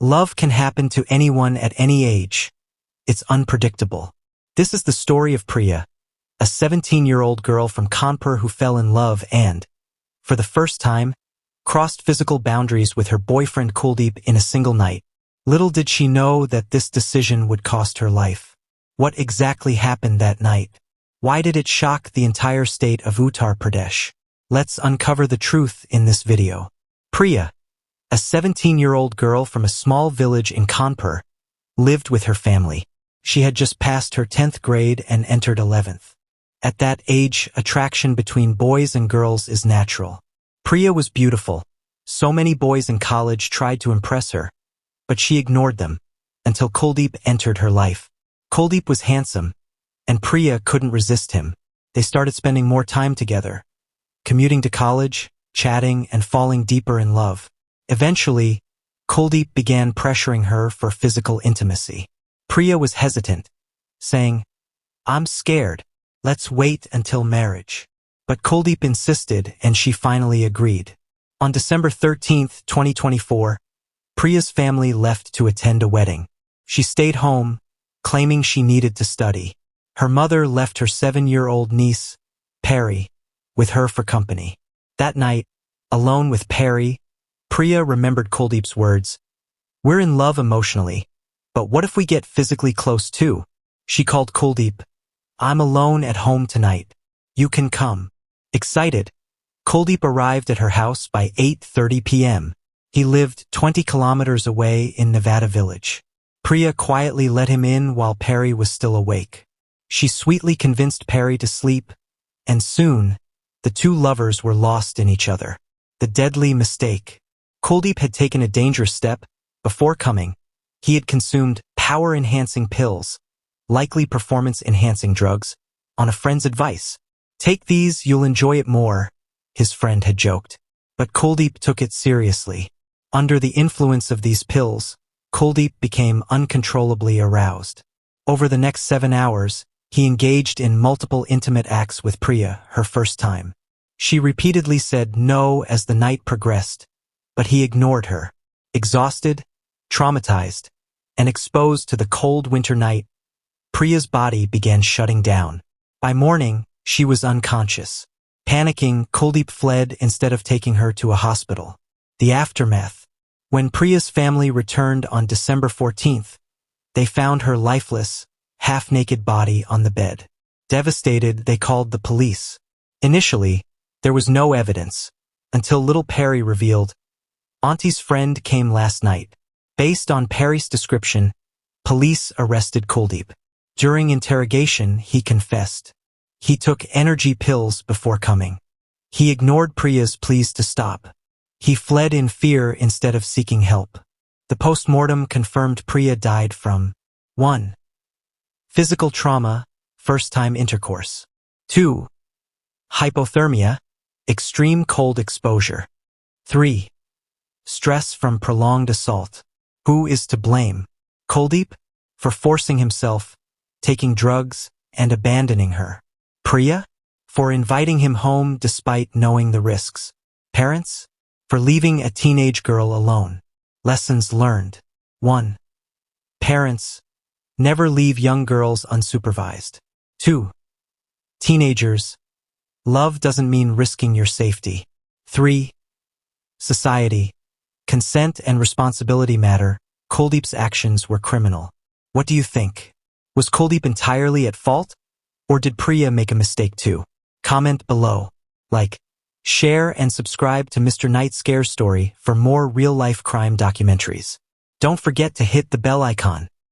Love can happen to anyone at any age. It's unpredictable. This is the story of Priya, a 17-year-old girl from Kanpur who fell in love and, for the first time, crossed physical boundaries with her boyfriend Kuldeep in a single night. Little did she know that this decision would cost her life. What exactly happened that night? Why did it shock the entire state of Uttar Pradesh? Let's uncover the truth in this video. Priya, a 17-year-old girl from a small village in Kanpur, lived with her family. She had just passed her 10th grade and entered 11th. At that age, attraction between boys and girls is natural. Priya was beautiful. So many boys in college tried to impress her, but she ignored them until Kuldeep entered her life. Kuldeep was handsome, and Priya couldn't resist him. They started spending more time together, commuting to college, chatting, and falling deeper in love. Eventually, Kuldeep began pressuring her for physical intimacy. Priya was hesitant, saying, "I'm scared. Let's wait until marriage." But Kuldeep insisted, and she finally agreed. On December 13th, 2024, Priya's family left to attend a wedding. She stayed home, claiming she needed to study. Her mother left her 7-year-old niece, Perry, with her for company. That night, alone with Perry, Priya remembered Kuldeep's words, "We're in love emotionally, but what if we get physically close too?" She called Kuldeep, "I'm alone at home tonight. You can come." Excited, Kuldeep arrived at her house by 8:30 p.m. He lived 20 kilometers away in Nevada Village. Priya quietly let him in while Perry was still awake. She sweetly convinced Perry to sleep, and soon, the two lovers were lost in each other. The deadly mistake. Kuldeep had taken a dangerous step. Before coming, he had consumed power-enhancing pills, likely performance-enhancing drugs, on a friend's advice. "Take these, you'll enjoy it more," his friend had joked. But Kuldeep took it seriously. Under the influence of these pills, Kuldeep became uncontrollably aroused. Over the next 7 hours, he engaged in multiple intimate acts with Priya, her first time. She repeatedly said no as the night progressed, but he ignored her. Exhausted, traumatized, and exposed to the cold winter night, Priya's body began shutting down. By morning, she was unconscious. Panicking, Kuldeep fled instead of taking her to a hospital. The aftermath. When Priya's family returned on December 14th, they found her lifeless, half-naked body on the bed. Devastated, they called the police. Initially, there was no evidence, until little Perry revealed, "Auntie's friend came last night." Based on Perry's description, police arrested Kuldeep. During interrogation, he confessed. He took energy pills before coming. He ignored Priya's pleas to stop. He fled in fear instead of seeking help. The post-mortem confirmed Priya died from 1. Physical trauma, first-time intercourse. 2. Hypothermia, extreme cold exposure. 3. Stress from prolonged assault. Who is to blame? Kuldeep, for forcing himself, taking drugs, and abandoning her. Priya, for inviting him home despite knowing the risks. Parents, for leaving a teenage girl alone. Lessons learned. 1. Parents, never leave young girls unsupervised. 2. Teenagers, love doesn't mean risking your safety. 3. Society, consent and responsibility matter. Kuldeep's actions were criminal. What do you think? Was Kuldeep entirely at fault? Or did Priya make a mistake too? Comment below. Like, share, and subscribe to Mr. Night Scare Story for more real-life crime documentaries. Don't forget to hit the bell icon.